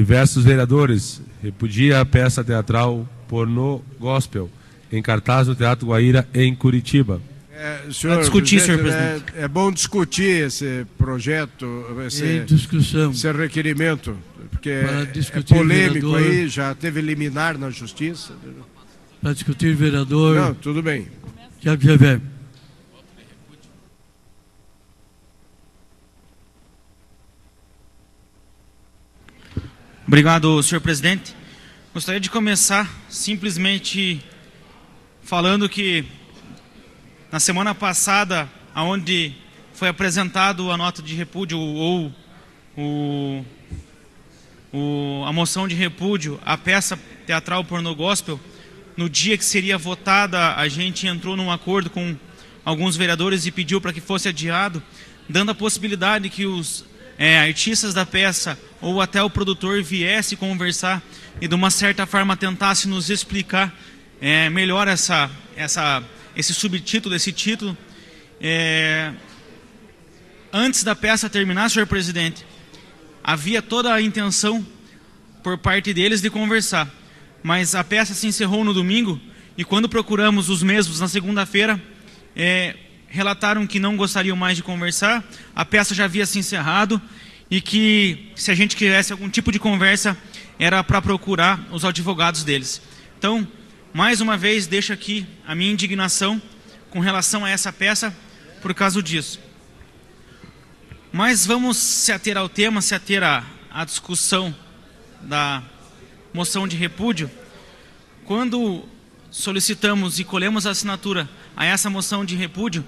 Diversos vereadores repudiam a peça teatral Pornô Gospel, em cartaz no Teatro Guaíra, em Curitiba. Senhor discutir, senhor presidente. É bom discutir esse projeto, esse requerimento, porque é polêmico aí, já teve liminar na justiça. Para discutir, vereador. Não, tudo bem. Já ver. Obrigado, senhor presidente. Gostaria de começar simplesmente falando que na semana passada, onde foi apresentado a nota de repúdio ou a moção de repúdio à peça teatral Pornô Gospel, no dia que seria votada, a gente entrou num acordo com alguns vereadores e pediu para que fosse adiado, dando a possibilidade que os artistas da peça ou até o produtor viesse conversar e de uma certa forma tentasse nos explicar melhor esse subtítulo, esse título. Antes da peça terminar, senhor presidente, havia toda a intenção por parte deles de conversar, mas a peça se encerrou no domingo e quando procuramos os mesmos na segunda-feira, relataram que não gostariam mais de conversar, a peça já havia se encerrado e que se a gente quisesse algum tipo de conversa era para procurar os advogados deles. Então, mais uma vez, deixo aqui a minha indignação com relação a essa peça por causa disso. Mas vamos se ater ao tema, se ater à discussão da moção de repúdio. Quando solicitamos e colhemos a assinatura a essa moção de repúdio,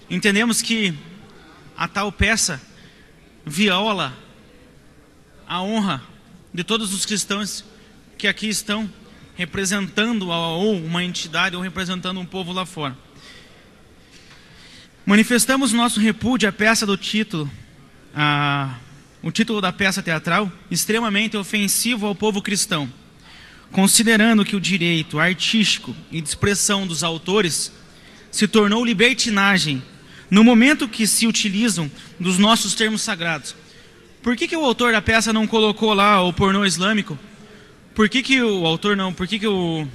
entendemos que a tal peça viola a honra de todos os cristãos que aqui estão representando ou uma entidade ou representando um povo lá fora. Manifestamos nosso repúdio à peça do título, o título da peça teatral, extremamente ofensivo ao povo cristão, considerando que o direito artístico e de expressão dos autores se tornou libertinagem no momento que se utilizam dos nossos termos sagrados. Por que o autor da peça não colocou lá o pornô islâmico? Por que o autor não? Por que o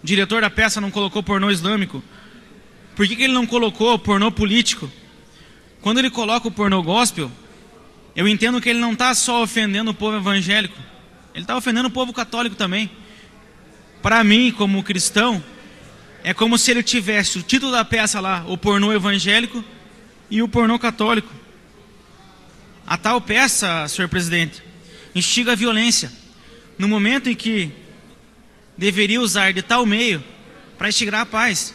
diretor da peça não colocou pornô islâmico? Por que ele não colocou pornô político? Quando ele coloca o pornô gospel, eu entendo que ele não está só ofendendo o povo evangélico, ele está ofendendo o povo católico também. Para mim, como cristão, é como se ele tivesse o título da peça lá, o pornô evangélico e o pornô católico. A tal peça, senhor presidente, instiga a violência, no momento em que deveria usar de tal meio para instigar a paz.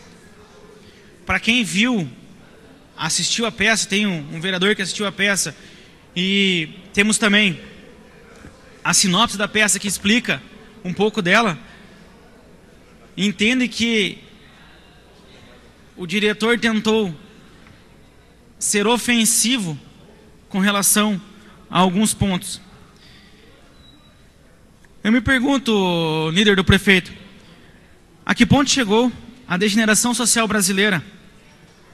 Para quem viu, assistiu a peça, tem um vereador que assistiu a peça, e temos também a sinopse da peça que explica um pouco dela, entende que o diretor tentou ser ofensivo com relação a alguns pontos. Eu me pergunto, líder do prefeito, a que ponto chegou a degeneração social brasileira,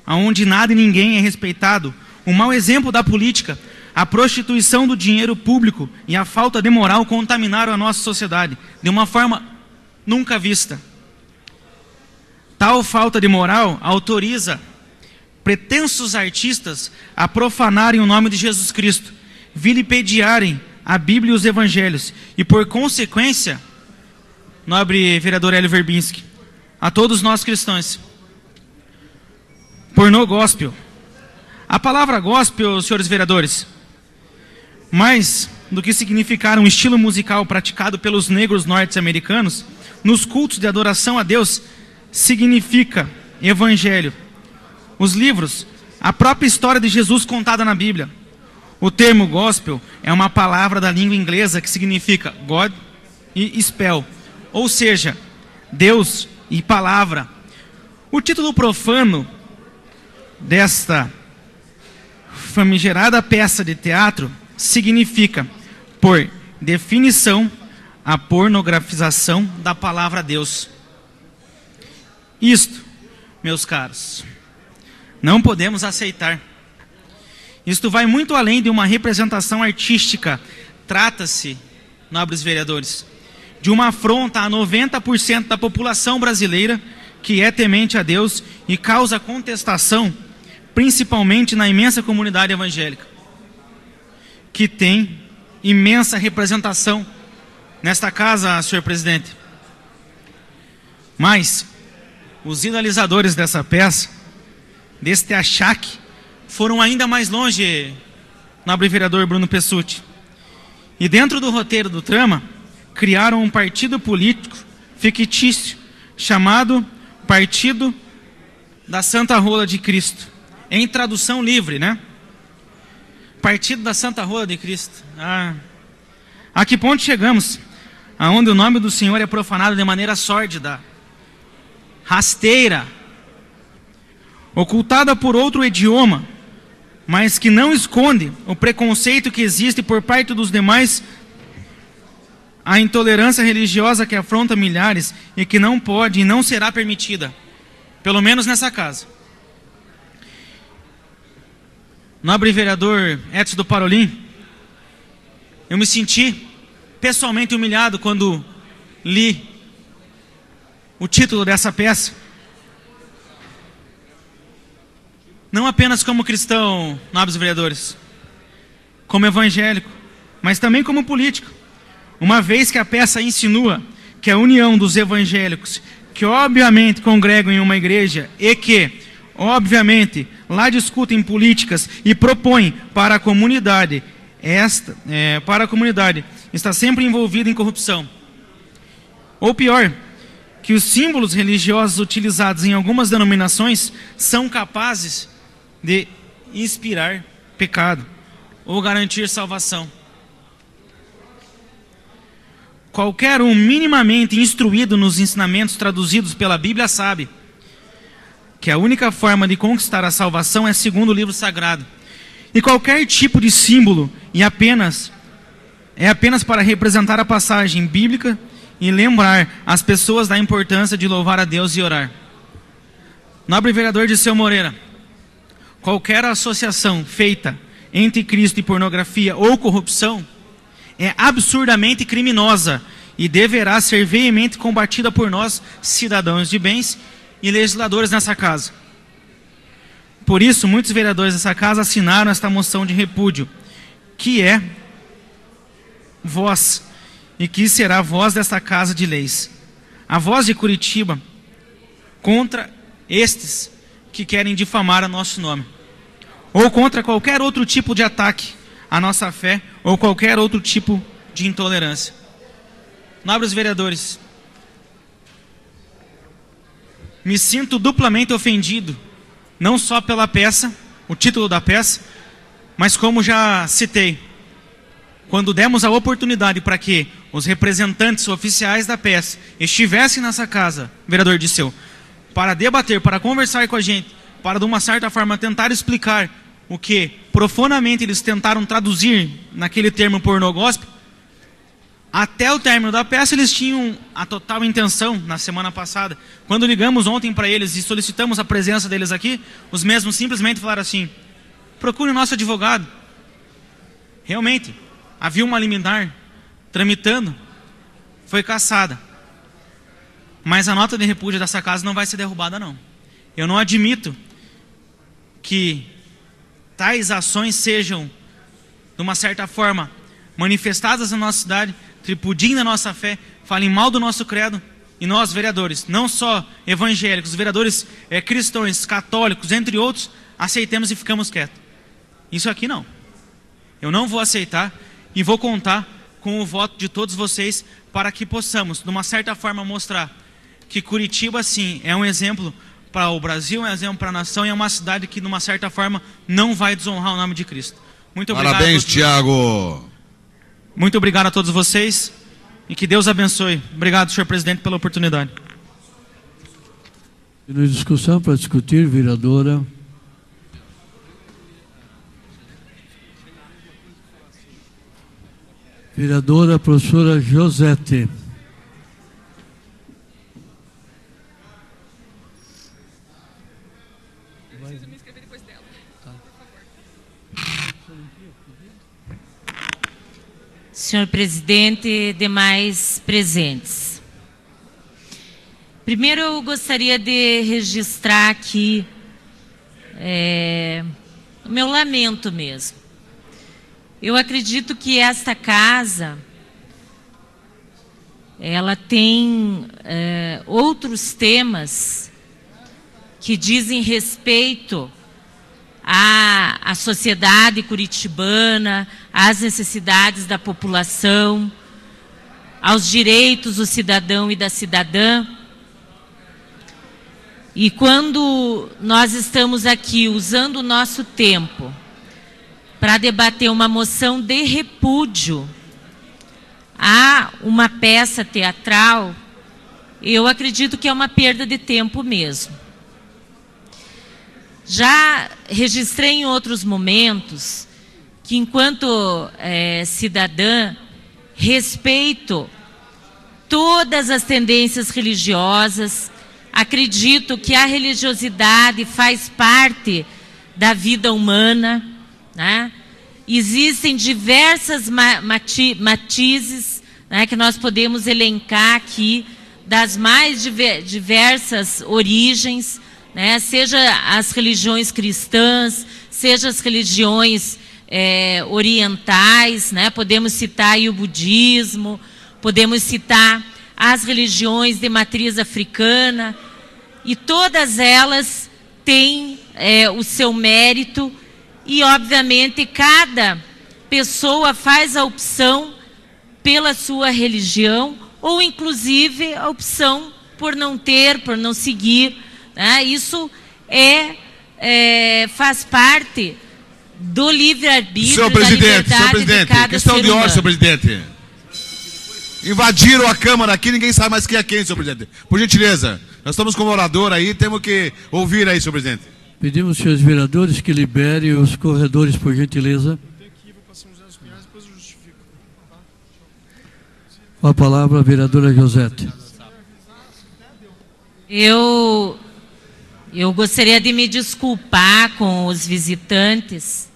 onde nada e ninguém é respeitado, o mau exemplo da política, a prostituição do dinheiro público e a falta de moral contaminaram a nossa sociedade de uma forma nunca vista. Tal falta de moral autoriza pretensos artistas a profanarem o nome de Jesus Cristo, vilipendiarem a Bíblia e os Evangelhos, e por consequência, nobre vereador Hélio Verbinski, a todos nós cristãos, pornô gospel. A palavra gospel, senhores vereadores, mais do que significar um estilo musical praticado pelos negros norte-americanos, nos cultos de adoração a Deus, significa evangelho. Os livros, a própria história de Jesus contada na Bíblia. O termo gospel é uma palavra da língua inglesa que significa God e spell, ou seja, Deus e palavra. O título profano desta famigerada peça de teatro significa, por definição, a pornografização da palavra Deus. Isto, meus caros, não podemos aceitar. Isto vai muito além de uma representação artística. Trata-se, nobres vereadores, de uma afronta a 90% da população brasileira que é temente a Deus e causa contestação, principalmente na imensa comunidade evangélica, que tem imensa representação nesta casa, senhor presidente. Mas os idealizadores dessa peça, deste achaque, foram ainda mais longe, nobre vereador Bruno Pessutti. E dentro do roteiro do trama, criaram um partido político fictício, chamado Partido da Santa Rola de Cristo. Em tradução livre, né? Partido da Santa Rola de Cristo. A que ponto chegamos? Aonde o nome do Senhor é profanado de maneira sórdida, rasteira, ocultada por outro idioma, mas que não esconde o preconceito que existe por parte dos demais, a intolerância religiosa que afronta milhares e que não pode e não será permitida, pelo menos nessa casa. Nobre vereador Edson do Parolim, eu me senti pessoalmente humilhado quando li o título dessa peça. Não apenas como cristão, nobres vereadores, como evangélico, mas também como político. Uma vez que a peça insinua que a união dos evangélicos, que obviamente congregam em uma igreja e que, obviamente, lá discutem políticas e propõem para a comunidade, está sempre envolvida em corrupção. Ou pior, que os símbolos religiosos utilizados em algumas denominações são capazes de inspirar pecado ou garantir salvação. Qualquer um minimamente instruído nos ensinamentos traduzidos pela Bíblia sabe que a única forma de conquistar a salvação é segundo o livro sagrado. E qualquer tipo de símbolo é apenas para representar a passagem bíblica e lembrar as pessoas da importância de louvar a Deus e orar. Nobre vereador Dirceu Moreira, qualquer associação feita entre Cristo e pornografia ou corrupção é absurdamente criminosa e deverá ser veemente combatida por nós, cidadãos de bens e legisladores nessa casa. Por isso, muitos vereadores dessa casa assinaram esta moção de repúdio, que é voz e que será a voz desta casa de leis. A voz de Curitiba contra estes que querem difamar o nosso nome, ou contra qualquer outro tipo de ataque à nossa fé, ou qualquer outro tipo de intolerância. Nobres vereadores, me sinto duplamente ofendido, não só pela peça, o título da peça, mas como já citei, quando demos a oportunidade para que os representantes oficiais da peça estivessem nessa casa, vereador Dirceu, para debater, para conversar com a gente, para de uma certa forma tentar explicar o que profanamente eles tentaram traduzir naquele termo pornô gospel, até o término da peça eles tinham a total intenção, na semana passada, quando ligamos ontem para eles e solicitamos a presença deles aqui, os mesmos simplesmente falaram assim: procure o nosso advogado. Realmente, havia uma liminar tramitando, foi cassada. Mas a nota de repúdio dessa casa não vai ser derrubada, não. Eu não admito que tais ações sejam, de uma certa forma, manifestadas na nossa cidade, tripudiem na nossa fé, falem mal do nosso credo, e nós, vereadores, não só evangélicos, vereadores cristãos, católicos, entre outros, aceitemos e ficamos quietos. Isso aqui não. Eu não vou aceitar e vou contar com o voto de todos vocês para que possamos, de uma certa forma, mostrar que Curitiba, sim, é um exemplo para o Brasil, é um exemplo para a nação e é uma cidade que, de uma certa forma, não vai desonrar o nome de Cristo. Muito obrigado. Parabéns, Tiago. Muito obrigado a todos vocês e que Deus abençoe. Obrigado, senhor presidente, pela oportunidade. Na discussão para discutir, vereadora professora Josete. Precisa me inscrever depois dela, por favor. senhor presidente e demais presentes. Primeiro, eu gostaria de registrar aqui o meu lamento mesmo. Eu acredito que esta casa, ela tem outros temas que dizem respeito à sociedade curitibana, às necessidades da população, aos direitos do cidadão e da cidadã. E quando nós estamos aqui usando o nosso tempo para debater uma moção de repúdio a uma peça teatral, eu acredito que é uma perda de tempo mesmo. Já registrei em outros momentos que, enquanto cidadã, respeito todas as tendências religiosas, acredito que a religiosidade faz parte da vida humana, né? Existem diversas matizes, né, que nós podemos elencar aqui, das mais diversas origens, né, seja as religiões cristãs, seja as religiões orientais, né, podemos citar aí o budismo, podemos citar as religiões de matriz africana, e todas elas têm o seu mérito, e obviamente cada pessoa faz a opção pela sua religião, ou inclusive a opção por não ter, por não seguir, né? Isso faz parte do livre-arbítrio, da liberdade de cada questão ser de ordem, humano. senhor presidente. Invadiram a Câmara aqui, ninguém sabe mais quem é quem, senhor presidente. Por gentileza, nós estamos com o orador aí, temos que ouvir aí, senhor presidente. Pedimos, senhores vereadores, que liberem os corredores, por gentileza. Com a palavra, a vereadora Josete. Eu gostaria de me desculpar com os visitantes,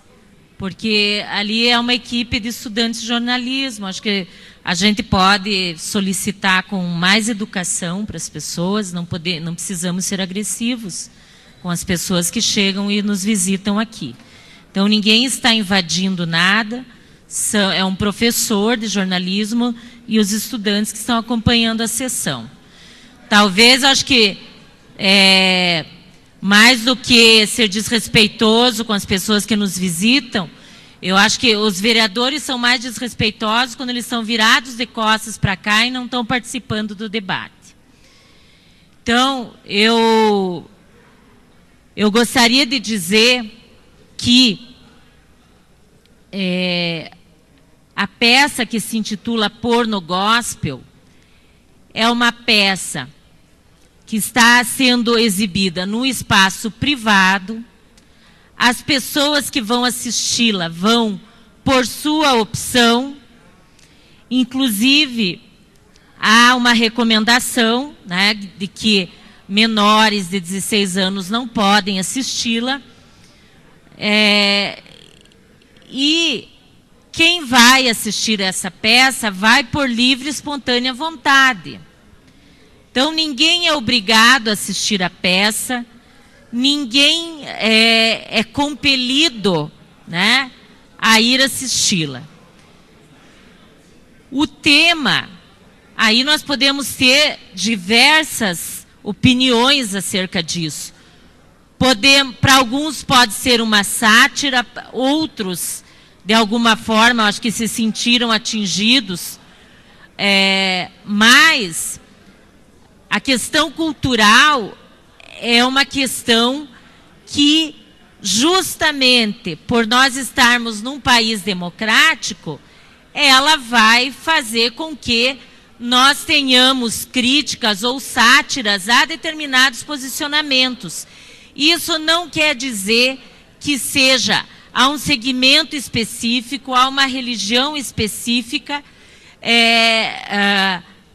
porque ali é uma equipe de estudantes de jornalismo. Acho que a gente pode solicitar com mais educação para as pessoas, não precisamos ser agressivos com as pessoas que chegam e nos visitam aqui. Então, ninguém está invadindo nada, é um professor de jornalismo e os estudantes que estão acompanhando a sessão. Talvez, acho que, mais do que ser desrespeitoso com as pessoas que nos visitam, eu acho que os vereadores são mais desrespeitosos quando eles são virados de costas para cá e não estão participando do debate. Então, eu gostaria de dizer que a peça que se intitula Porno Gospel é uma peça que está sendo exibida num espaço privado. As pessoas que vão assisti-la vão por sua opção. Inclusive, há uma recomendação, né, de que menores de 16 anos não podem assisti-la. E quem vai assistir essa peça vai por livre e espontânea vontade. Então, ninguém é obrigado a assistir a peça, ninguém é compelido, né, a ir assisti-la. O tema, aí nós podemos ter diversas opiniões acerca disso. Para alguns pode ser uma sátira, outros, de alguma forma, acho que se sentiram atingidos, mas a questão cultural é uma questão que, justamente por nós estarmos num país democrático, ela vai fazer com que nós tenhamos críticas ou sátiras a determinados posicionamentos. Isso não quer dizer que seja a um segmento específico, a uma religião específica,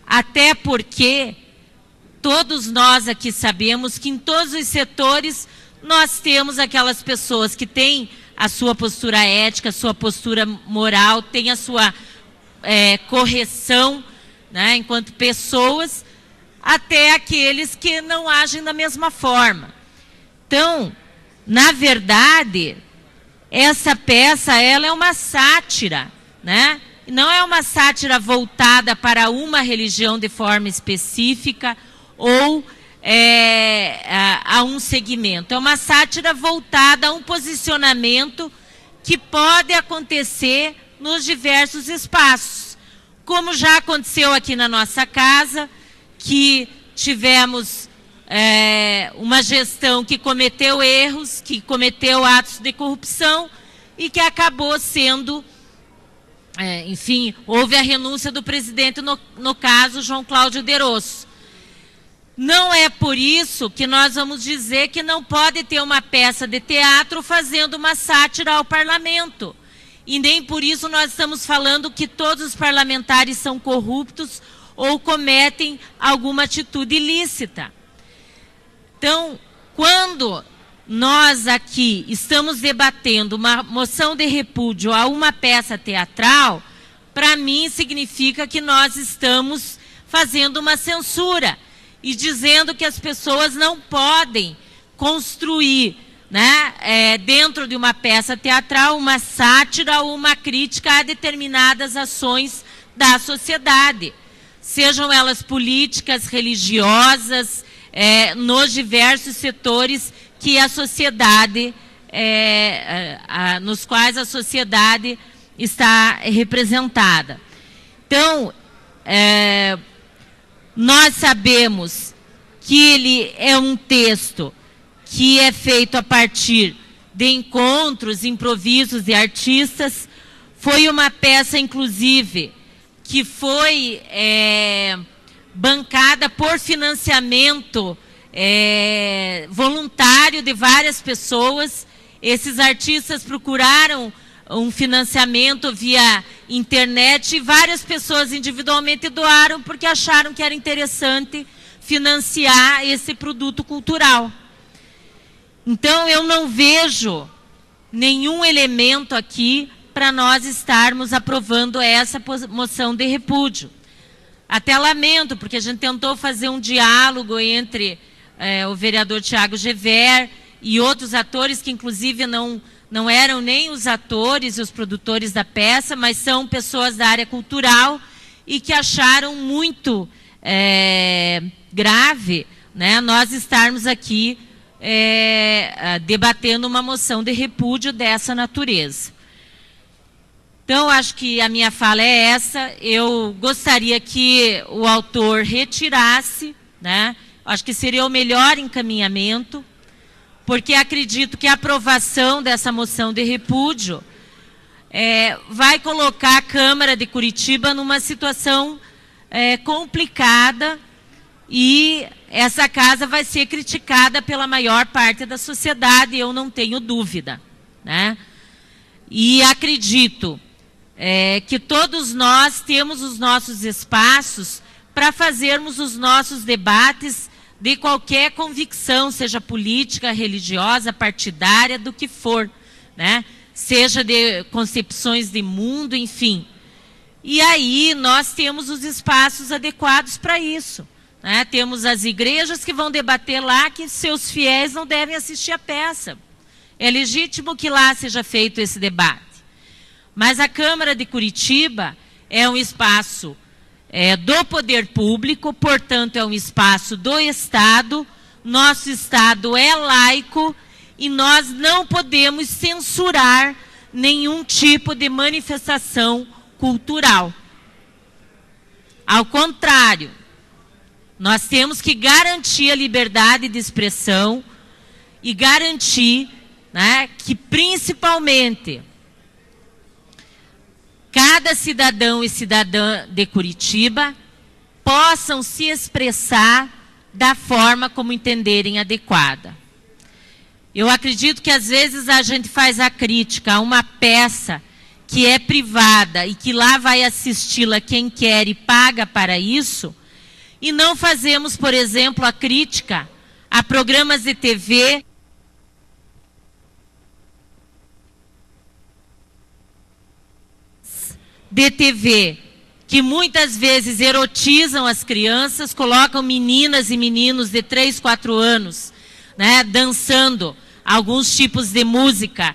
até porque todos nós aqui sabemos que em todos os setores nós temos aquelas pessoas que têm a sua postura ética, a sua postura moral, têm a sua correção, né, enquanto pessoas, até aqueles que não agem da mesma forma. Então, na verdade, essa peça ela é uma sátira, né? Não é uma sátira voltada para uma religião de forma específica ou a um segmento. É uma sátira voltada a um posicionamento que pode acontecer nos diversos espaços. Como já aconteceu aqui na nossa casa, que tivemos uma gestão que cometeu erros, que cometeu atos de corrupção e que acabou sendo, enfim, houve a renúncia do presidente, no caso, João Cláudio Derosso. Não é por isso que nós vamos dizer que não pode ter uma peça de teatro fazendo uma sátira ao parlamento. E nem por isso nós estamos falando que todos os parlamentares são corruptos ou cometem alguma atitude ilícita. Então, quando nós aqui estamos debatendo uma moção de repúdio a uma peça teatral, para mim significa que nós estamos fazendo uma censura e dizendo que as pessoas não podem construir, né, dentro de uma peça teatral, uma sátira ou uma crítica a determinadas ações da sociedade, sejam elas políticas, religiosas, nos diversos setores que a sociedade, nos quais a sociedade está representada. Então, nós sabemos que ele é um texto que é feito a partir de encontros, improvisos de artistas. Foi uma peça, inclusive, que foi bancada por financiamento voluntário de várias pessoas. Esses artistas procuraram um financiamento via internet e várias pessoas individualmente doaram porque acharam que era interessante financiar esse produto cultural. Então, eu não vejo nenhum elemento aqui para nós estarmos aprovando essa moção de repúdio. Até lamento, porque a gente tentou fazer um diálogo entre o vereador Tiago Gever e outros atores que, inclusive, não eram nem os atores e os produtores da peça, mas são pessoas da área cultural e que acharam muito grave, né, nós estarmos aqui debatendo uma moção de repúdio dessa natureza. Então, acho que a minha fala é essa. Eu gostaria que o autor retirasse, né? Acho que seria o melhor encaminhamento, porque acredito que a aprovação dessa moção de repúdio vai colocar a Câmara de Curitiba numa situação complicada e essa casa vai ser criticada pela maior parte da sociedade, eu não tenho dúvida, né? E acredito que todos nós temos os nossos espaços para fazermos os nossos debates de qualquer convicção, seja política, religiosa, partidária, do que for, né? Seja de concepções de mundo, enfim. E aí nós temos os espaços adequados para isso, né? Temos as igrejas que vão debater lá que seus fiéis não devem assistir a peça. É legítimo que lá seja feito esse debate. Mas a Câmara de Curitiba é um espaço do poder público, portanto é um espaço do Estado. Nosso Estado é laico e nós não podemos censurar nenhum tipo de manifestação cultural. Ao contrário, nós temos que garantir a liberdade de expressão e garantir, né, que principalmente cada cidadão e cidadã de Curitiba possam se expressar da forma como entenderem adequada. Eu acredito que às vezes a gente faz a crítica a uma peça que é privada e que lá vai assisti-la quem quer e paga para isso, e não fazemos, por exemplo, a crítica a programas de TV que muitas vezes erotizam as crianças, colocam meninas e meninos de 3, 4 anos, né, dançando alguns tipos de música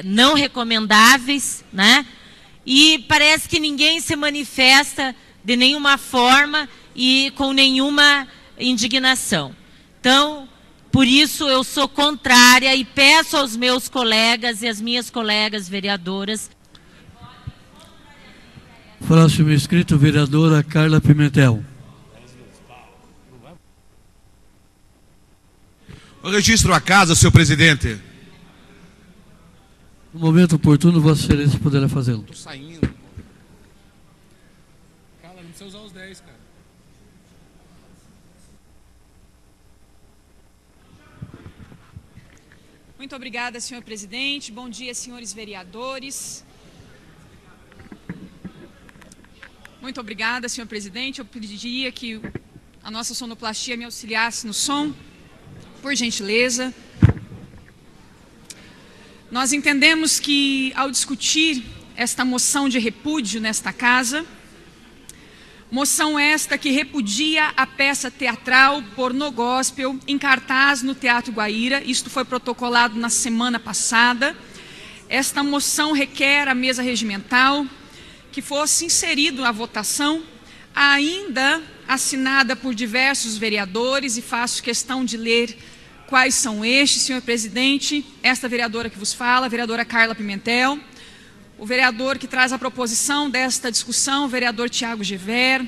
não recomendáveis, né? E parece que ninguém se manifesta de nenhuma forma e com nenhuma indignação. Então, por isso eu sou contrária e peço aos meus colegas e às minhas colegas vereadoras. Próximo inscrito, vereadora Carla Pimentel. Eu registro a casa, senhor presidente. No momento oportuno, Vossa Excelência poderá fazê-lo. Estou saindo. Carla, não precisa usar os 10, cara. Muito obrigada, senhor presidente. Bom dia, senhores vereadores. Muito obrigada, senhor presidente. Eu pediria que a nossa sonoplastia me auxiliasse no som, por gentileza. Nós entendemos que, ao discutir esta moção de repúdio nesta casa, moção esta que repudia a peça teatral Pornô Gospel em cartaz no Teatro Guaíra, isto foi protocolado na semana passada. Esta moção requer à mesa regimental que fosse inserido à votação, ainda assinada por diversos vereadores, e faço questão de ler quais são estes, senhor presidente. Esta vereadora que vos fala, a vereadora Carla Pimentel, o vereador que traz a proposição desta discussão, o vereador Tiago Gever,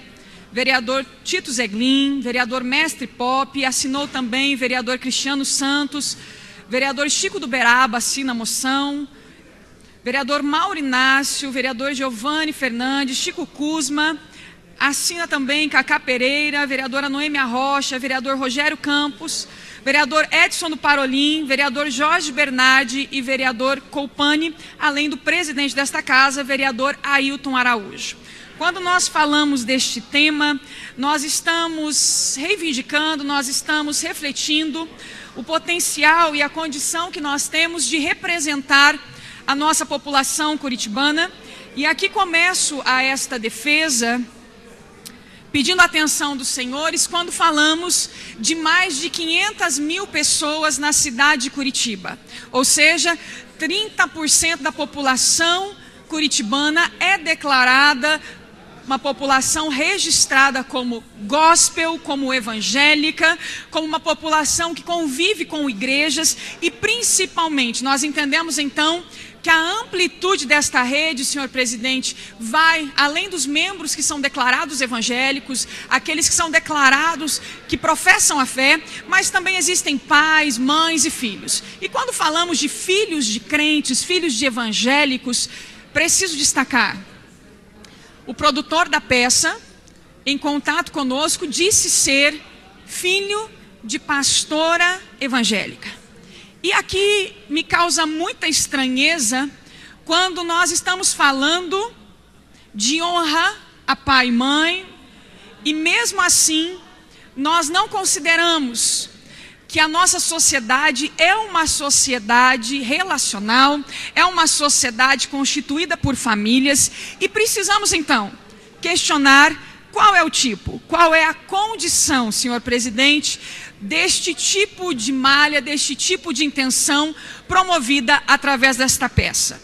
vereador Tito Zeglin, vereador Mestre Pop, assinou também o vereador Cristiano Santos, vereador Chico do Beraba assina a moção, vereador Mauro Inácio, vereador Giovanni Fernandes, Chico Kuzma, assina também Cacá Pereira, vereadora Noêmia Rocha, vereador Rogério Campos, vereador Edson do Parolim, vereador Jorge Bernardi e vereador Colpani, além do presidente desta casa, vereador Ailton Araújo. Quando nós falamos deste tema, nós estamos reivindicando, nós estamos refletindo o potencial e a condição que nós temos de representar a nossa população curitibana. E aqui começo a esta defesa pedindo a atenção dos senhores quando falamos de mais de 500 mil pessoas na cidade de Curitiba. Ou seja, 30% da população curitibana é declarada uma população registrada como gospel, como evangélica, como uma população que convive com igrejas e, principalmente, nós entendemos então que a amplitude desta rede, senhor presidente, vai além dos membros que são declarados evangélicos, aqueles que são declarados que professam a fé, mas também existem pais, mães e filhos. E quando falamos de filhos de crentes, filhos de evangélicos, preciso destacar: o produtor da peça, em contato conosco, disse ser filho de pastora evangélica. E aqui me causa muita estranheza quando nós estamos falando de honra a pai e mãe, e mesmo assim nós não consideramos que a nossa sociedade é uma sociedade relacional, é uma sociedade constituída por famílias, e precisamos então questionar qual é o tipo, qual é a condição, senhor presidente, deste tipo de malha, deste tipo de intenção promovida através desta peça.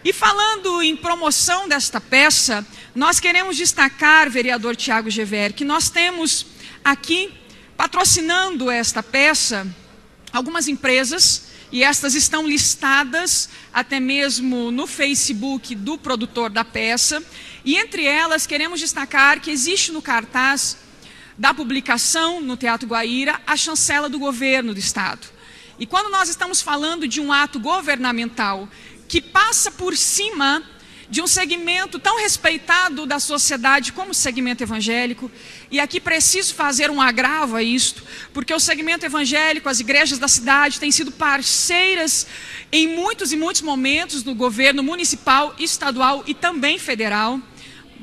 E falando em promoção desta peça, nós queremos destacar, vereador Tiago Gever, que nós temos aqui, patrocinando esta peça, algumas empresas, e estas estão listadas até mesmo no Facebook do produtor da peça, e entre elas queremos destacar que existe no cartaz da publicação no Teatro Guaíra a chancela do governo do estado. E quando nós estamos falando de um ato governamental que passa por cima de um segmento tão respeitado da sociedade como o segmento evangélico, e aqui preciso fazer um agravo a isto, porque o segmento evangélico, as igrejas da cidade têm sido parceiras em muitos e muitos momentos do governo municipal, estadual e também federal.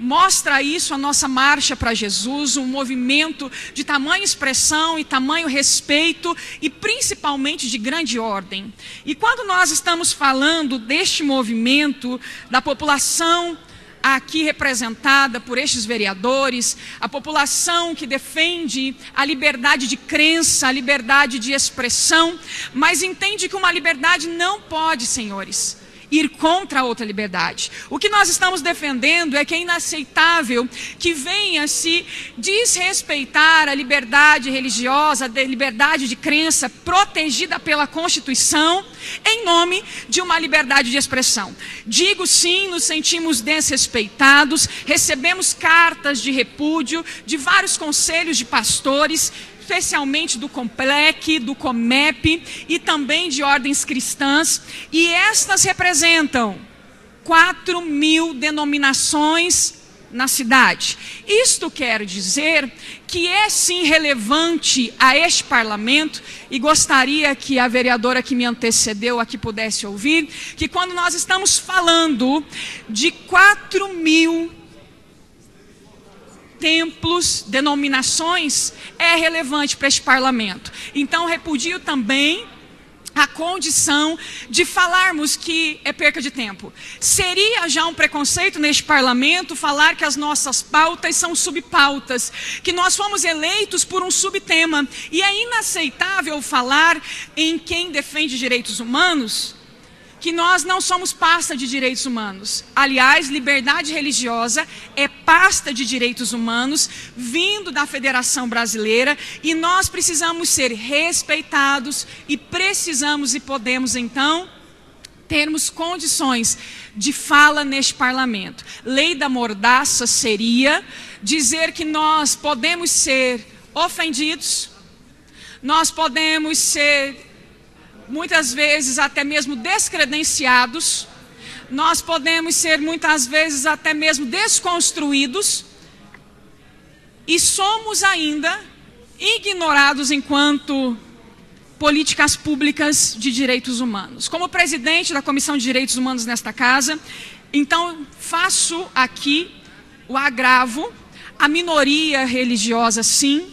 Mostra isso a nossa marcha para Jesus, um movimento de tamanha expressão e tamanho respeito e principalmente de grande ordem. E quando nós estamos falando deste movimento da população aqui representada por estes vereadores, a população que defende a liberdade de crença, a liberdade de expressão, mas entende que uma liberdade não pode, senhores, ir contra a outra liberdade. O que nós estamos defendendo é que é inaceitável que venha se desrespeitar a liberdade religiosa, a liberdade de crença protegida pela Constituição, em nome de uma liberdade de expressão. Digo sim, nos sentimos desrespeitados, recebemos cartas de repúdio de vários conselhos de pastores, especialmente do Complec, do Comep e também de ordens cristãs, e estas representam 4.000 denominações na cidade. Isto quer dizer que é sim relevante a este parlamento, e gostaria que a vereadora que me antecedeu aqui pudesse ouvir, que quando nós estamos falando de 4.000 templos, denominações, é relevante para este parlamento. Então, repudio também a condição de falarmos que é perca de tempo. Seria já um preconceito neste parlamento falar que as nossas pautas são subpautas, que nós fomos eleitos por um subtema, e é inaceitável falar em quem defende direitos humanos que nós não somos pasta de direitos humanos. Aliás, liberdade religiosa é pasta de direitos humanos, vindo da Federação Brasileira, e nós precisamos ser respeitados, e precisamos e podemos, então, termos condições de fala neste parlamento. Lei da mordaça seria dizer que nós podemos ser ofendidos, nós podemos ser muitas vezes até mesmo descredenciados, nós podemos ser muitas vezes até mesmo desconstruídos, e somos ainda ignorados enquanto políticas públicas de direitos humanos. Como presidente da Comissão de Direitos Humanos nesta casa, então faço aqui o agravo à minoria religiosa, sim,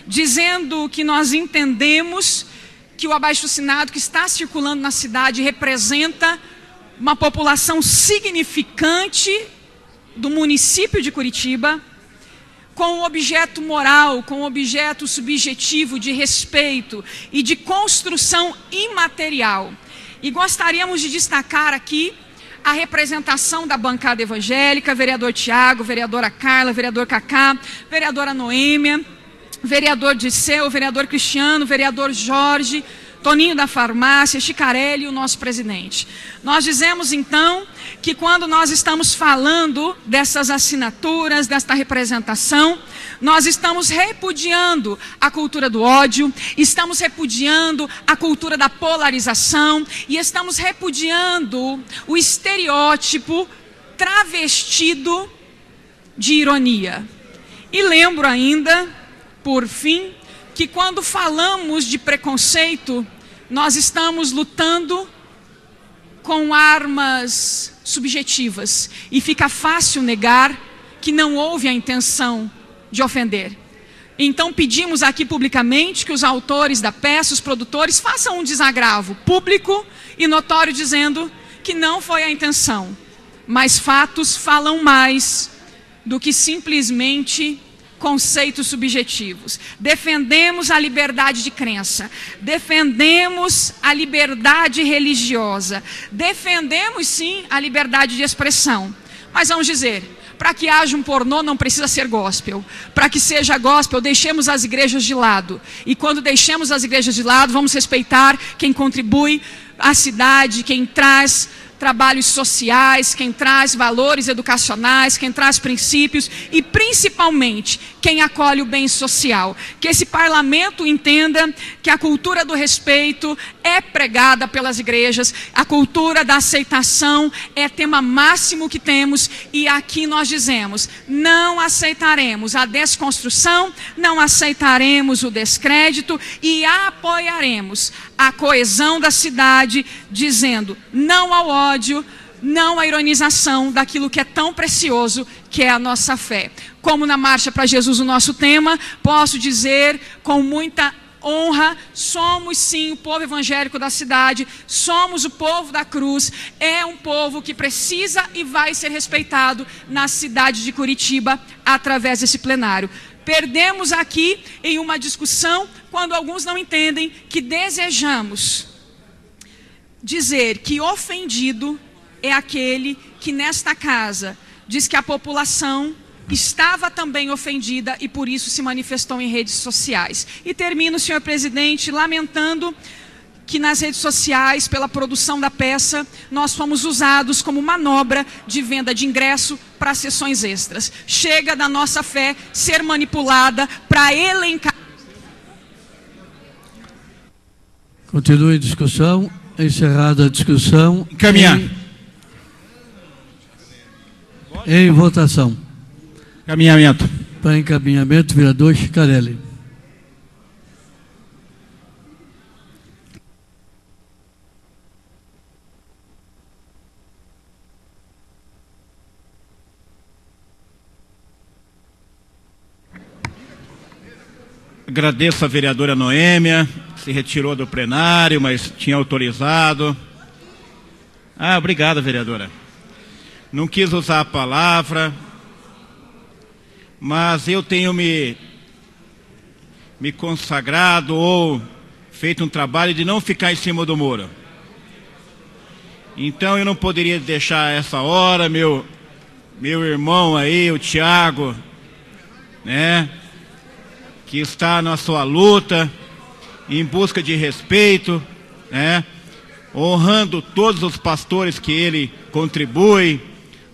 dizendo que nós entendemos que o abaixo-assinado que está circulando na cidade representa uma população significante do município de Curitiba, com o objeto moral, com o objeto subjetivo de respeito e de construção imaterial. E gostaríamos de destacar aqui a representação da bancada evangélica, vereador Tiago, vereadora Carla, vereador Cacá, vereadora Noêmia, vereador Disseu, vereador Cristiano, vereador Jorge, Toninho da Farmácia, Chicarelli e o nosso presidente. Nós dizemos então que quando nós estamos falando dessas assinaturas, desta representação, nós estamos repudiando a cultura do ódio, estamos repudiando a cultura da polarização e estamos repudiando o estereótipo travestido de ironia. E lembro ainda, por fim, que quando falamos de preconceito, nós estamos lutando com armas subjetivas, e fica fácil negar que não houve a intenção de ofender. Então pedimos aqui publicamente que os autores da peça, os produtores, façam um desagravo público e notório dizendo que não foi a intenção, mas fatos falam mais do que simplesmente conceitos subjetivos. Defendemos a liberdade de crença, defendemos a liberdade religiosa, defendemos sim a liberdade de expressão, mas vamos dizer, para que haja um pornô não precisa ser gospel, para que seja gospel deixemos as igrejas de lado, e quando deixemos as igrejas de lado vamos respeitar quem contribui à cidade, quem traz trabalhos sociais, quem traz valores educacionais, quem traz princípios e principalmente quem acolhe o bem social. Que esse parlamento entenda que a cultura do respeito é pregada pelas igrejas, a cultura da aceitação é tema máximo que temos, e aqui nós dizemos, não aceitaremos a desconstrução, não aceitaremos o descrédito e apoiaremos a coesão da cidade, dizendo não ao ódio, não à ironização daquilo que é tão precioso, que é a nossa fé. Como na Marcha para Jesus, o nosso tema, posso dizer com muita honra, somos sim o povo evangélico da cidade, somos o povo da cruz, é um povo que precisa e vai ser respeitado na cidade de Curitiba através desse plenário. Perdemos aqui em uma discussão quando alguns não entendem que desejamos dizer que ofendido é aquele que nesta casa diz que a população estava também ofendida e por isso se manifestou em redes sociais. E termino, senhor presidente, lamentando que nas redes sociais, pela produção da peça, nós fomos usados como manobra de venda de ingresso para sessões extras. Chega da nossa fé ser manipulada para elencar. Continue a discussão. Encerrada a discussão. Encaminhar. Em votação. Encaminhamento. Para encaminhamento, vereador Schicarelli. Agradeço a vereadora Noêmia, se retirou do plenário, mas tinha autorizado. Obrigado, vereadora. Não quis usar a palavra, mas eu tenho me consagrado ou feito um trabalho de não ficar em cima do muro. Então eu não poderia deixar essa hora, meu irmão aí, o Tiago, né, que está na sua luta, em busca de respeito, né, honrando todos os pastores que ele contribui,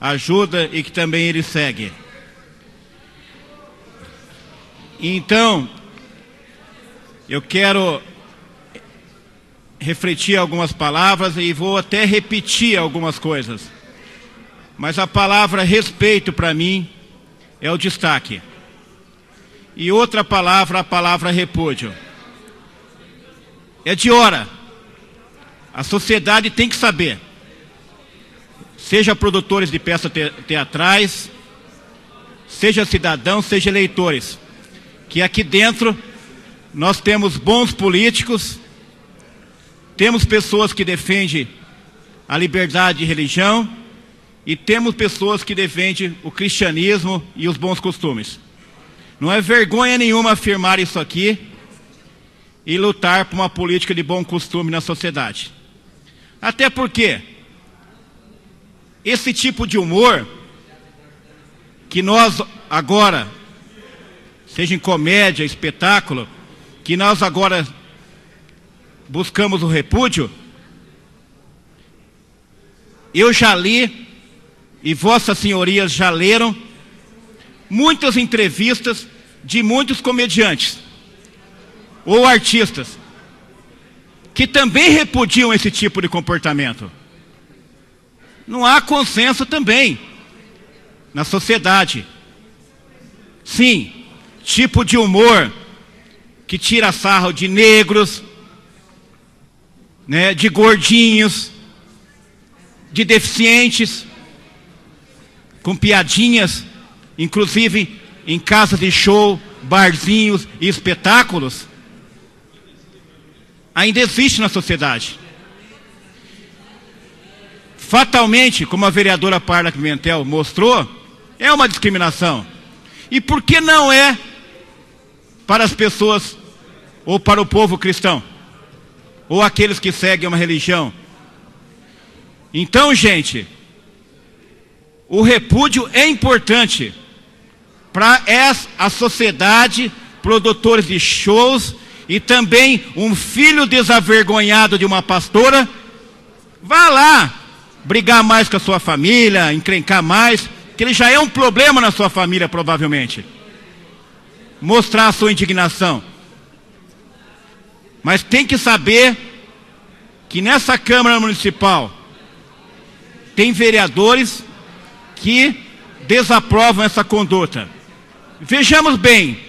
ajuda e que também ele segue. Então, eu quero refletir algumas palavras e vou até repetir algumas coisas. Mas a palavra respeito para mim é o destaque. E outra palavra, a palavra repúdio. É de hora. A sociedade tem que saber, seja produtores de peças teatrais, seja cidadãos, seja eleitores, que aqui dentro nós temos bons políticos, temos pessoas que defendem a liberdade de religião e temos pessoas que defendem o cristianismo e os bons costumes. Não é vergonha nenhuma afirmar isso aqui e lutar por uma política de bom costume na sociedade. Até porque esse tipo de humor que nós agora, seja em comédia, espetáculo, que nós agora buscamos o repúdio, eu já li, e vossas senhorias já leram, muitas entrevistas de muitos comediantes ou artistas que também repudiam esse tipo de comportamento. Não há consenso também na sociedade. Sim, tipo de humor que tira sarro de negros, né, de gordinhos, de deficientes, com piadinhas, inclusive em casas de show, barzinhos e espetáculos, ainda existe na sociedade. Fatalmente, como a vereadora Parla Pimentel mostrou, é uma discriminação. E por que não é para as pessoas ou para o povo cristão? Ou aqueles que seguem uma religião? Então, gente, o repúdio é importante para a sociedade, produtores de shows, e também um filho desavergonhado de uma pastora, vá lá brigar mais com a sua família, encrencar mais, que ele já é um problema na sua família, provavelmente. Mostrar a sua indignação. Mas tem que saber que nessa Câmara Municipal tem vereadores que desaprovam essa conduta. Vejamos bem,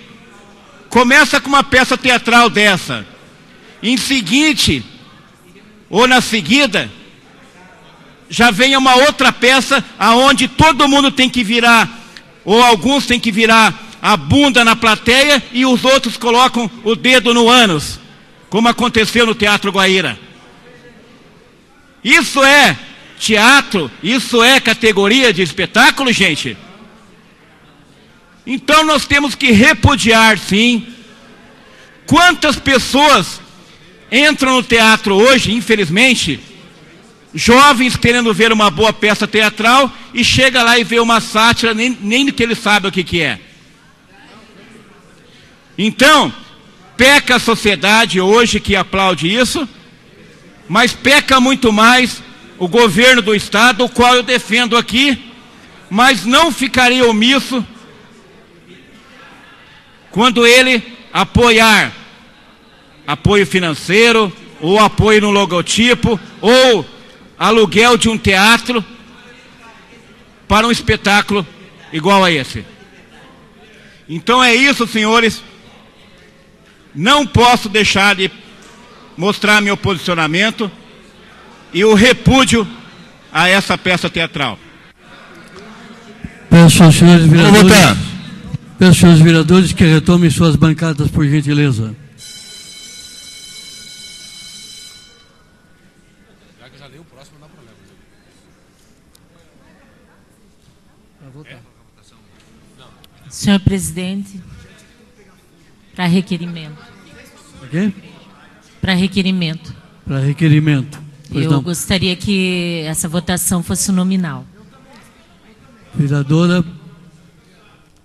começa com uma peça teatral dessa, em seguinte, ou na seguida, já vem uma outra peça aonde todo mundo tem que virar, ou alguns têm que virar a bunda na plateia e os outros colocam o dedo no ânus, como aconteceu no Teatro Guaíra. Isso é teatro? Isso é categoria de espetáculo, gente? Então nós temos que repudiar, sim. Quantas pessoas entram no teatro hoje, infelizmente, jovens querendo ver uma boa peça teatral, e chega lá e vê uma sátira, nem que ele sabe o que é. Então, peca a sociedade hoje que aplaude isso, mas peca muito mais o governo do Estado, o qual eu defendo aqui, mas não ficaria omisso quando ele apoiar apoio financeiro, ou apoio no logotipo, ou aluguel de um teatro para um espetáculo igual a esse. Então é isso, senhores. Não posso deixar de mostrar meu posicionamento e o repúdio a essa peça teatral. Peço aos senhores vereadores que retomem suas bancadas, por gentileza. Senhor presidente, para requerimento. Okay? Para requerimento. Para requerimento. Eu gostaria que essa votação fosse nominal. Vereadora,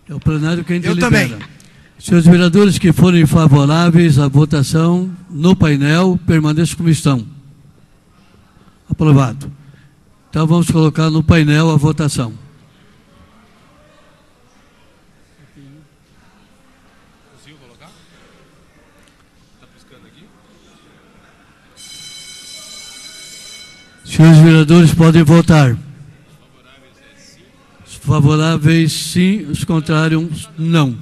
é o plenário quem delibera. Eu também. Senhores vereadores que forem favoráveis à votação no painel, permaneçam como estão. Aprovado. Então vamos colocar no painel a votação. Senhores vereadores podem votar. Os favoráveis sim, os contrários não.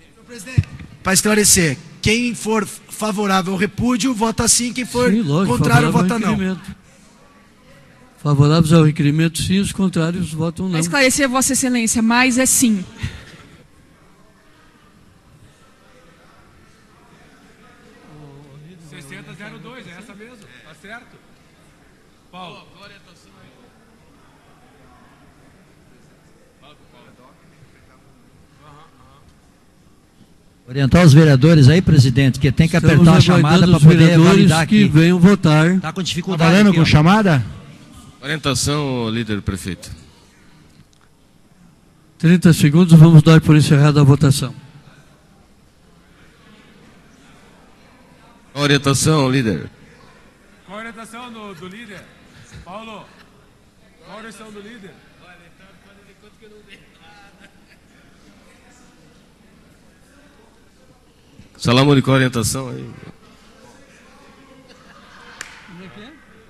Senhor presidente, para esclarecer, quem for favorável ao repúdio, vota sim, quem for contrário, vota não. Favoráveis ao requerimento sim, os contrários votam não. Para esclarecer, Vossa Excelência, mais é sim. É essa mesmo, tá certo? Paulo. Orientar os vereadores aí, presidente, que tem que apertar a chamada para poder validar aqui. Que venham votar. Está com dificuldade. Trabalhando aqui, com chamada? Orientação, líder prefeito. 30 segundos, vamos dar por encerrada a votação. Orientação, líder. Qual a orientação do líder? Paulo, qual a orientação do líder? Olha, então faz de conta que eu não dei nada. Salamone, qual a orientação aí?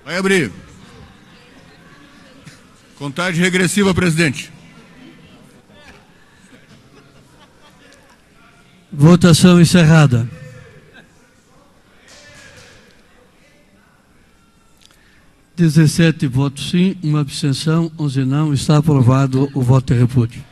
Vai abrir. Contagem regressiva, presidente. Votação encerrada. 17 votos sim, uma abstenção, 11 não. Está aprovado o voto de repúdio.